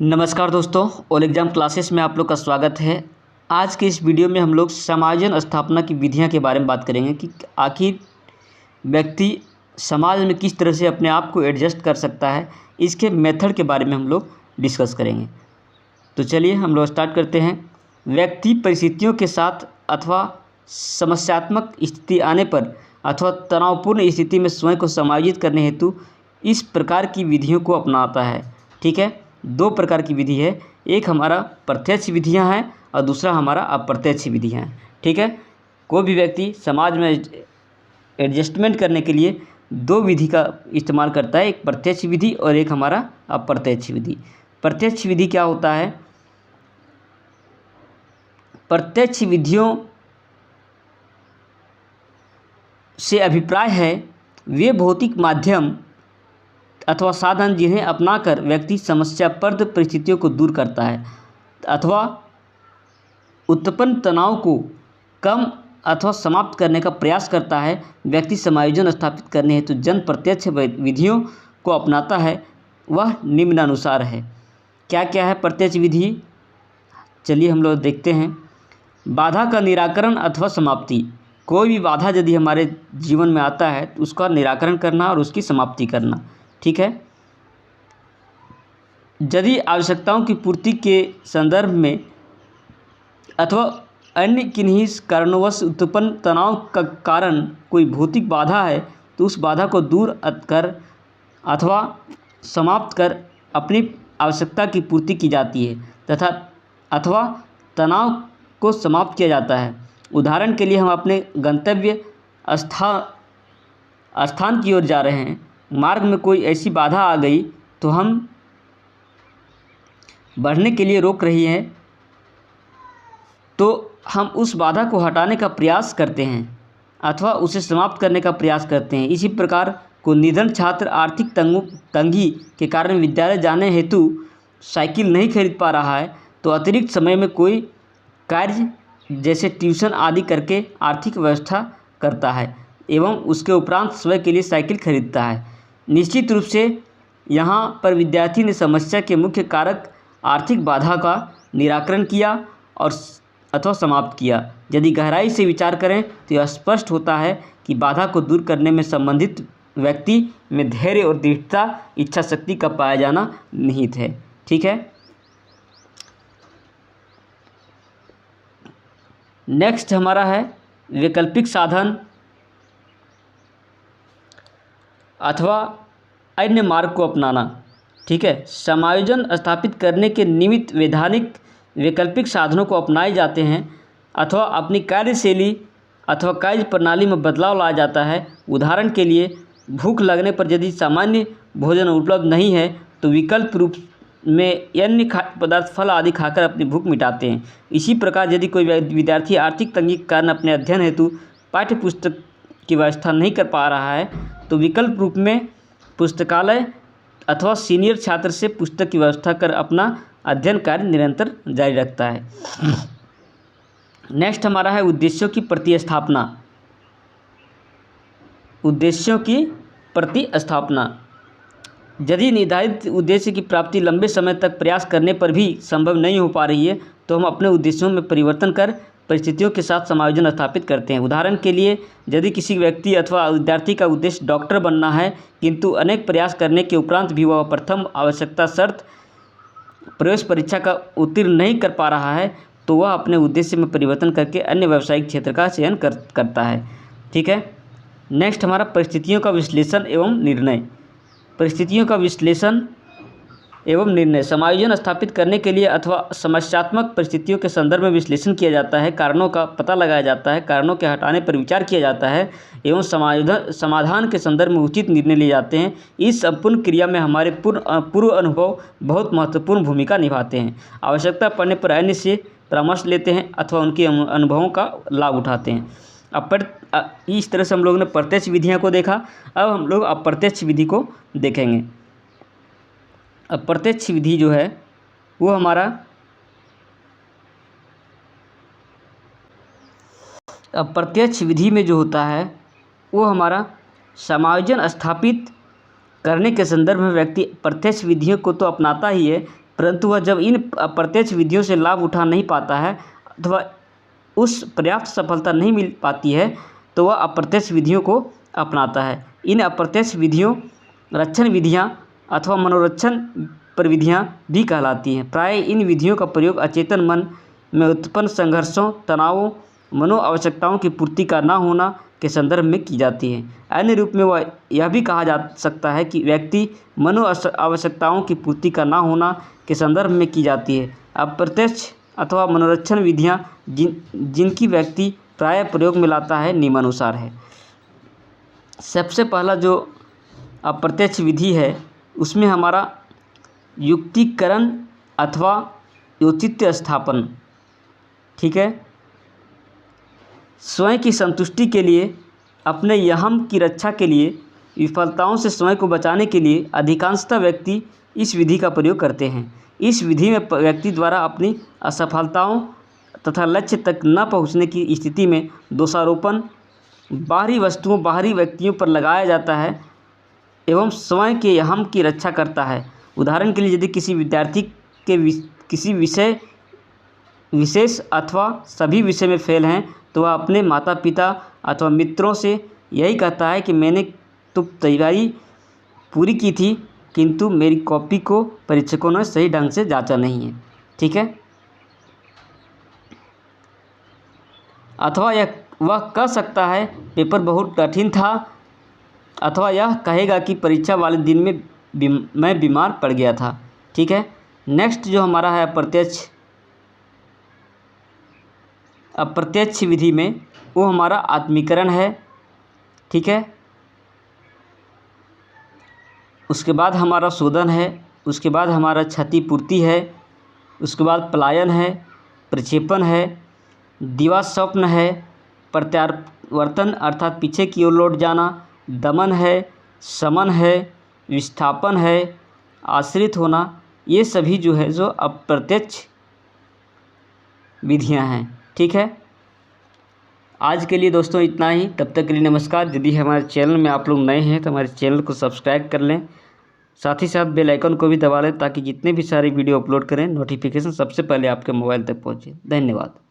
नमस्कार दोस्तों, all exam classes में आप लोग का स्वागत है। आज के इस वीडियो में हम लोग समायोजन स्थापना की विधियां के बारे में बात करेंगे कि आखिर व्यक्ति समाज में किस तरह से अपने आप को एडजस्ट कर सकता है। इसके मेथड के बारे में हम लोग डिस्कस करेंगे। तो चलिए हम लोग स्टार्ट करते हैं। व्यक्ति परिस्थितियों के साथ अथवा समस्यात्मक स्थिति आने पर अथवा तनावपूर्ण स्थिति में स्वयं को समायोजित करने हेतु इस प्रकार की विधियों को अपनाता है। ठीक है, दो प्रकार की विधि है, एक हमारा प्रत्यक्ष विधियां हैं और दूसरा हमारा अप्रत्यक्ष विधियां हैं। ठीक है, कोई भी व्यक्ति समाज में एडजस्टमेंट करने के लिए दो विधि का इस्तेमाल करता है, एक प्रत्यक्ष विधि और एक हमारा अप्रत्यक्ष विधि। प्रत्यक्ष विधि क्या होता है? प्रत्यक्ष विधियों से अभिप्राय है वे भौतिक माध्यम अथवा साधन जिन्हें अपनाकर व्यक्ति समस्याप्रद परिस्थितियों को दूर करता है अथवा उत्पन्न तनाव को कम अथवा समाप्त करने का प्रयास करता है। व्यक्ति समायोजन स्थापित करने हेतु जन प्रत्यक्ष विधियों को अपनाता है, वह निम्नानुसार है। क्या क्या है प्रत्यक्ष विधि? चलिए हम लोग देखते हैं। बाधा का निराकरण अथवा समाप्ति। कोई भी बाधा यदि हमारे जीवन में आता है तो उसका निराकरण करना और उसकी समाप्ति करना। ठीक है, यदि आवश्यकताओं की पूर्ति के संदर्भ में अथवा अन्य किन्हीं कारणवश उत्पन्न तनाव का कारण कोई भौतिक बाधा है तो उस बाधा को दूर कर अथवा समाप्त कर अपनी आवश्यकता की पूर्ति की जाती है तथा अथवा तनाव को समाप्त किया जाता है। उदाहरण के लिए हम अपने गंतव्य स्थान की ओर जा रहे हैं, मार्ग में कोई ऐसी बाधा आ गई तो हम बढ़ने के लिए रोक रही है तो हम उस बाधा को हटाने का प्रयास करते हैं अथवा उसे समाप्त करने का प्रयास करते हैं। इसी प्रकार को निधन छात्र आर्थिक तंगी के कारण विद्यालय जाने हेतु साइकिल नहीं खरीद पा रहा है तो अतिरिक्त समय में कोई कार्य जैसे ट्यूशन आदि करके आर्थिक व्यवस्था करता है एवं उसके उपरांत स्वयं के लिए साइकिल खरीदता है। निश्चित रूप से यहाँ पर विद्यार्थी ने समस्या के मुख्य कारक आर्थिक बाधा का निराकरण किया और अथवा समाप्त किया। यदि गहराई से विचार करें तो यह स्पष्ट होता है कि बाधा को दूर करने में संबंधित व्यक्ति में धैर्य और दृढ़ता, इच्छा शक्ति का पाया जाना निहित है। ठीक है, नेक्स्ट हमारा है वैकल्पिक साधन अथवा अन्य मार्ग को अपनाना। ठीक है, समायोजन स्थापित करने के निमित्त वैधानिक वैकल्पिक साधनों को अपनाए जाते हैं अथवा अपनी कार्यशैली अथवा कार्य प्रणाली में बदलाव लाया जाता है। उदाहरण के लिए भूख लगने पर यदि सामान्य भोजन उपलब्ध नहीं है तो विकल्प रूप में अन्य खाद्य पदार्थ, फल आदि खाकर अपनी भूख मिटाते हैं। इसी प्रकार यदि कोई विद्यार्थी आर्थिक तंगी के कारण अपने अध्ययन हेतु पाठ्य पुस्तक की व्यवस्था नहीं कर पा रहा है तो विकल्प रूप में पुस्तकालय अथवा सीनियर छात्र से पुस्तक की व्यवस्था कर अपना अध्ययन कार्य निरंतर जारी रखता है। नेक्स्ट हमारा है उद्देश्यों की प्रतिस्थापना। उद्देश्यों की प्रतिस्थापना। यदि निर्धारित उद्देश्य की प्राप्ति लंबे समय तक प्रयास करने पर भी संभव नहीं हो पा रही है तो हम अपने उद्देश्यों में परिवर्तन कर परिस्थितियों के साथ समायोजन स्थापित करते हैं। उदाहरण के लिए यदि किसी व्यक्ति अथवा विद्यार्थी का उद्देश्य डॉक्टर बनना है किंतु अनेक प्रयास करने के उपरांत भी वह प्रथम आवश्यकता शर्त प्रवेश परीक्षा का उत्तीर्ण नहीं कर पा रहा है तो वह अपने उद्देश्य में परिवर्तन करके अन्य व्यावसायिक क्षेत्र का चयन करता है। ठीक है, नेक्स्ट हमारा परिस्थितियों का विश्लेषण एवं निर्णय। परिस्थितियों का विश्लेषण एवं निर्णय समायोजन स्थापित करने के लिए अथवा समस्यात्मक परिस्थितियों के संदर्भ में विश्लेषण किया जाता है, कारणों का पता लगाया जाता है, कारणों के हटाने पर विचार किया जाता है एवं समाधान के संदर्भ में उचित निर्णय लिए जाते हैं। इस संपूर्ण क्रिया में हमारे पूर्व अनुभव बहुत महत्वपूर्ण भूमिका निभाते हैं। आवश्यकता पड़ने पर अन्य से परामर्श लेते हैं अथवा उनके अनुभवों का लाभ उठाते हैं। इस तरह से हम लोगों ने प्रत्यक्ष विधियों को देखा। अब हम लोग अप्रत्यक्ष विधि को देखेंगे। अप्रत्यक्ष विधि जो है वो हमारा अप्रत्यक्ष विधि में जो होता है वो हमारा समायोजन स्थापित करने के संदर्भ में व्यक्ति प्रत्यक्ष विधियों को तो अपनाता ही है, परंतु वह जब इन अप्रत्यक्ष विधियों से लाभ उठा नहीं पाता है अथवा उस पर्याप्त सफलता नहीं मिल पाती है तो वह अप्रत्यक्ष विधियों को अपनाता है। इन अप्रत्यक्ष विधियों रक्षण विधियाँ अथवा मनोरक्षण प्रविधियाँ भी कहलाती हैं। प्राय इन विधियों का प्रयोग अचेतन मन में उत्पन्न संघर्षों, तनावों, मनो आवश्यकताओं की पूर्ति का न होना के संदर्भ में की जाती है। अन्य रूप में वह यह भी कहा जा सकता है कि व्यक्ति मनो आवश्यकताओं की पूर्ति का न होना के संदर्भ में की जाती है। अप्रत्यक्ष अथवा मनोरक्षण विधियाँ जिनकी व्यक्ति प्राय प्रयोग में लाता है निम्नानुसार है। सबसे पहला जो अप्रत्यक्ष विधि है उसमें हमारा युक्तिकरण अथवा औचित्य स्थापन, ठीक है। स्वयं की संतुष्टि के लिए, अपने यहम की रक्षा के लिए, विफलताओं से स्वयं को बचाने के लिए अधिकांशतः व्यक्ति इस विधि का प्रयोग करते हैं। इस विधि में व्यक्ति द्वारा अपनी असफलताओं तथा लक्ष्य तक न पहुंचने की स्थिति में दोषारोपण बाहरी वस्तुओं, बाहरी व्यक्तियों पर लगाया जाता है एवं स्वयं के यहम की रक्षा करता है। उदाहरण के लिए यदि किसी विद्यार्थी के किसी विषय विशेष अथवा सभी विषय में फेल हैं तो वह अपने माता पिता अथवा मित्रों से यही कहता है कि मैंने तो तैयारी पूरी की थी किंतु मेरी कॉपी को परीक्षकों ने सही ढंग से जांचा नहीं है, ठीक है। अथवा वह कह सकता है पेपर बहुत कठिन था, अथवा यह कहेगा कि परीक्षा वाले दिन में मैं बीमार पड़ गया था, ठीक है। नेक्स्ट जो हमारा है अप्रत्यक्ष विधि में वो हमारा आत्मीकरण है, ठीक है। उसके बाद हमारा शोधन है, उसके बाद हमारा क्षतिपूर्ति है, उसके बाद पलायन है, प्रक्षेपण है, दिवा स्वप्न है, प्रत्यावर्तन अर्थात पीछे की ओर लौट जाना, दमन है, शमन है, विस्थापन है, आश्रित होना। ये सभी जो है जो अप्रत्यक्ष विधियां हैं, ठीक है। आज के लिए दोस्तों इतना ही। तब तक के लिए नमस्कार। यदि हमारे चैनल में आप लोग नए हैं तो हमारे चैनल को सब्सक्राइब कर लें, साथ ही साथ बेल आइकन को भी दबा लें ताकि जितने भी सारे वीडियो अपलोड करें नोटिफिकेशन सबसे पहले आपके मोबाइल तक पहुंचे। धन्यवाद।